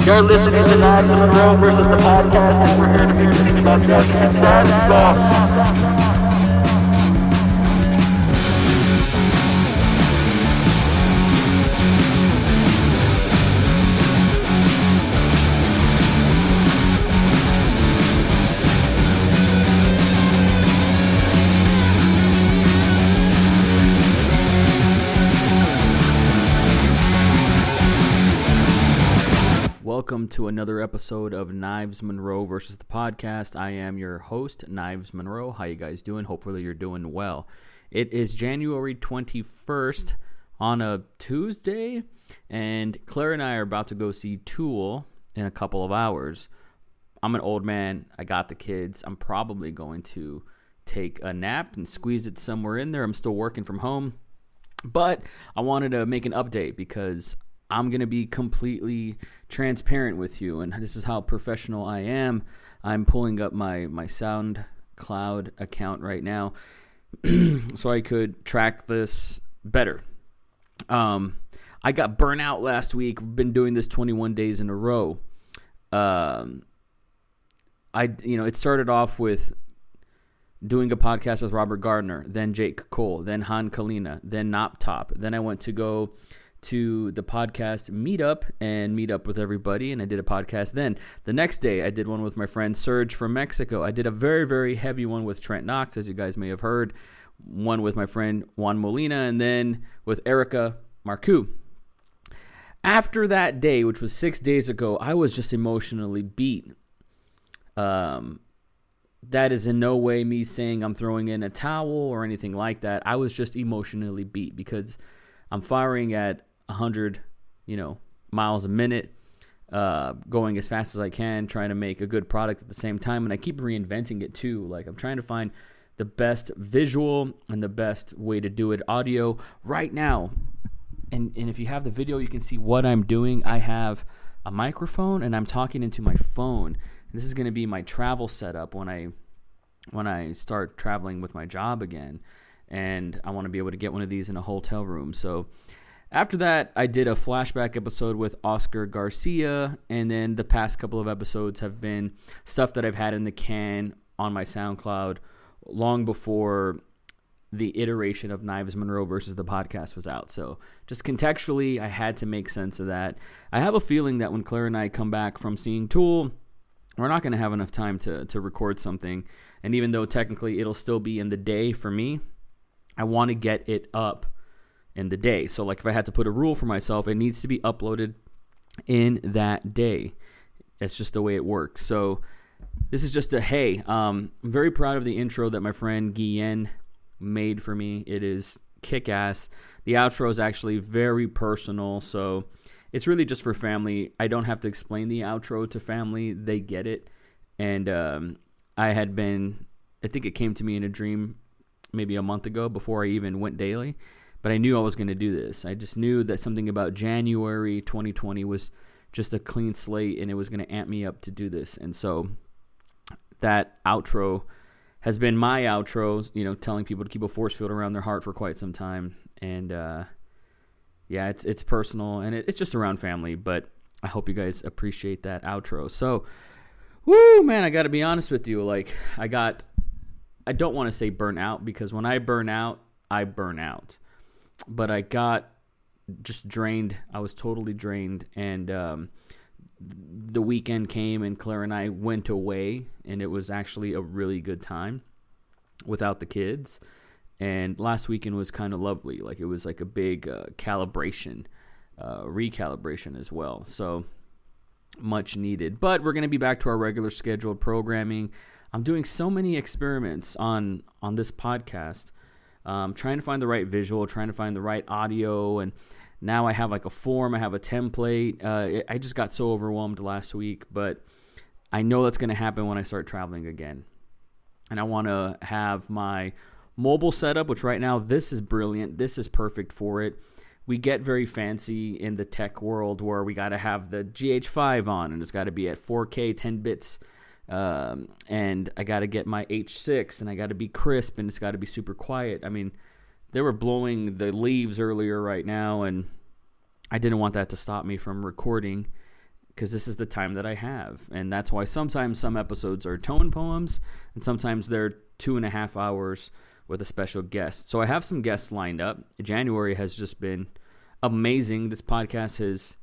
You're listening to Knives Monroe versus the podcast, and we're here to be discussed. Let's go. Welcome to another episode of Knives Monroe versus the podcast. I am your host, Knives Monroe. How you guys doing? Hopefully you're doing well. It is January 21st on a Tuesday, and Claire and I are about to go see Tool in a couple of hours. I'm an old man. I got the kids. I'm probably going to take a nap and squeeze it somewhere in there. I'm still working from home, but I wanted to make an update because I'm going to be completely transparent with you, and this is how professional I am. I'm pulling up my SoundCloud account right now so I could track this better. I got burnt out last week. I've been doing this 21 days in a row. It started off with doing a podcast with Robert Gardner, then Jake Cole, then Han Kalina, then Nop Top. Then I went to go to the podcast meetup and meet up with everybody, and I did a podcast. Then the next day I did one with my friend Serge from Mexico. I did a very, very heavy one with Trent Knox, as you guys may have heard, one with my friend Juan Molina, and then with Erica Marcoux. After that day, which was 6 days ago, I was just emotionally beat. That is in no way me saying I'm throwing in a towel or anything like that. I was just emotionally beat because I'm firing at 100, miles a minute, going as fast as I can, trying to make a good product at the same time. And I keep reinventing it too. Like, I'm trying to find the best visual and the best way to do it audio right now. And if you have the video, you can see what I'm doing. I have a microphone and I'm talking into my phone. And this is going to be my travel setup when I start traveling with my job again. And I want to be able to get one of these in a hotel room. So after that, I did a flashback episode with Oscar Garcia, and then the past couple of episodes have been stuff that I've had in the can on my SoundCloud long before the iteration of Knives Monroe versus the podcast was out. So just contextually, I had to make sense of that. I have a feeling that when Claire and I come back from seeing Tool, we're not going to have enough time to record something. And even though technically it'll still be in the day for me, I want to get it up in the day. So like if I had to put a rule for myself, it needs to be uploaded in that day. It's just the way it works. So this is just I'm very proud of the intro that my friend Guillen made for me. It is kick-ass. The outro is actually very personal. So it's really just for family. I don't have to explain the outro to family. They get it. And I think it came to me in a dream maybe a month ago before I even went daily, but I knew I was going to do this. I just knew that something about January 2020 was just a clean slate, and it was going to amp me up to do this. And so that outro has been my outro, telling people to keep a force field around their heart for quite some time. And it's personal, and it's just around family, but I hope you guys appreciate that outro. So, woo, man, I got to be honest with you. Like, I don't want to say burn out, because when I burn out, I burn out. But I got just drained. I was totally drained. And the weekend came, and Claire and I went away, and it was actually a really good time without the kids. And last weekend was kind of lovely. Like, it was like a big recalibration as well. So much needed. But we're going to be back to our regular scheduled programming. I'm doing so many experiments on this podcast, trying to find the right visual, trying to find the right audio, and now I have like a form, I have a template. I just got so overwhelmed last week, but I know that's going to happen when I start traveling again. And I want to have my mobile setup, which right now, this is brilliant. This is perfect for it. We get very fancy in the tech world where we got to have the GH5 on, and it's got to be at 4K, 10 bits. And I got to get my H6, and I got to be crisp, and it's got to be super quiet. I mean, they were blowing the leaves earlier right now, and I didn't want that to stop me from recording. because this is the time that I have. And that's why sometimes some episodes are tone poems, and sometimes they're 2.5 hours with a special guest. So I have some guests lined up. January has just been amazing. This podcast has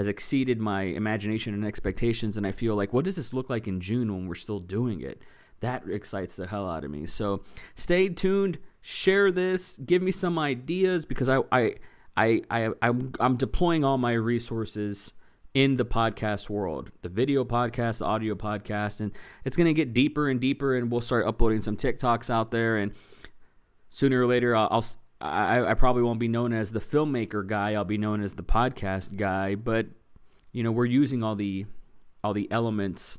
exceeded my imagination and expectations, and I feel like, what does this look like in June when we're still doing it? That excites the hell out of me. So stay tuned, share this, give me some ideas, because I'm deploying all my resources in the podcast world, the video podcast, the audio podcast, and it's going to get deeper and deeper, and we'll start uploading some TikToks out there, and sooner or later I probably won't be known as the filmmaker guy. I'll be known as the podcast guy, but we're using all the elements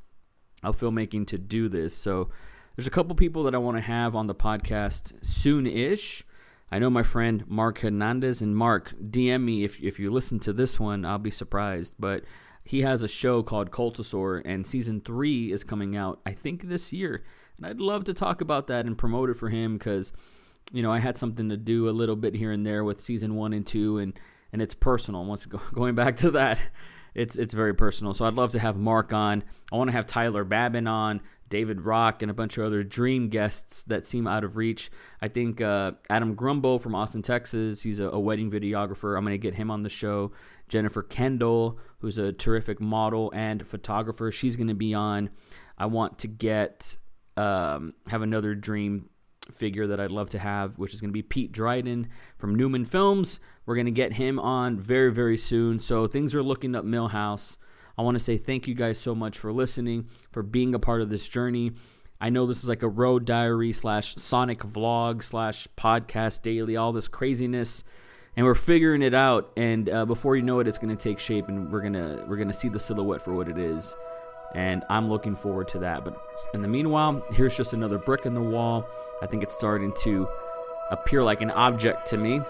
of filmmaking to do this. So there's a couple people that I want to have on the podcast soon-ish. I know my friend Mark Hernandez, and Mark, DM me if you listen to this one. I'll be surprised, but he has a show called Cultosaur, and season 3 is coming out, I think, this year, and I'd love to talk about that and promote it for him, because I had something to do a little bit here and there with season 1 and 2, and it's personal. Once going back to that, it's very personal. So I'd love to have Mark on. I want to have Tyler Babin on, David Rock, and a bunch of other dream guests that seem out of reach. I think Adam Grumbo from Austin, Texas, he's a wedding videographer. I'm going to get him on the show. Jennifer Kendall, who's a terrific model and photographer, she's going to be on. I want to have another dream figure that I'd love to have, which is going to be Pete Dryden from Newman Films. We're going to get him on very, very soon. So things are looking up Millhouse. I want to say thank you guys so much for listening, for being a part of this journey. I know this is like a road diary / Sonic vlog / podcast daily, all this craziness, and we're figuring it out. And before you know it, it's going to take shape, and we're gonna see the silhouette for what it is. And I'm looking forward to that. But in the meanwhile, here's just another brick in the wall. I think it's starting to appear like an object to me.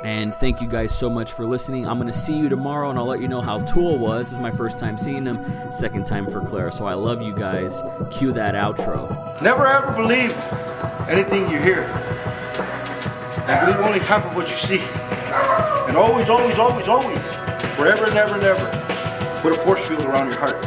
And thank you guys so much for listening. I'm going to see you tomorrow, and I'll let you know how Tool was. This is my first time seeing him, second time for Claire. So I love you guys. Cue that outro. Never ever believe anything you hear. And believe only half of what you see. And always, always, always, always, forever and ever and ever, put a force field around your heart.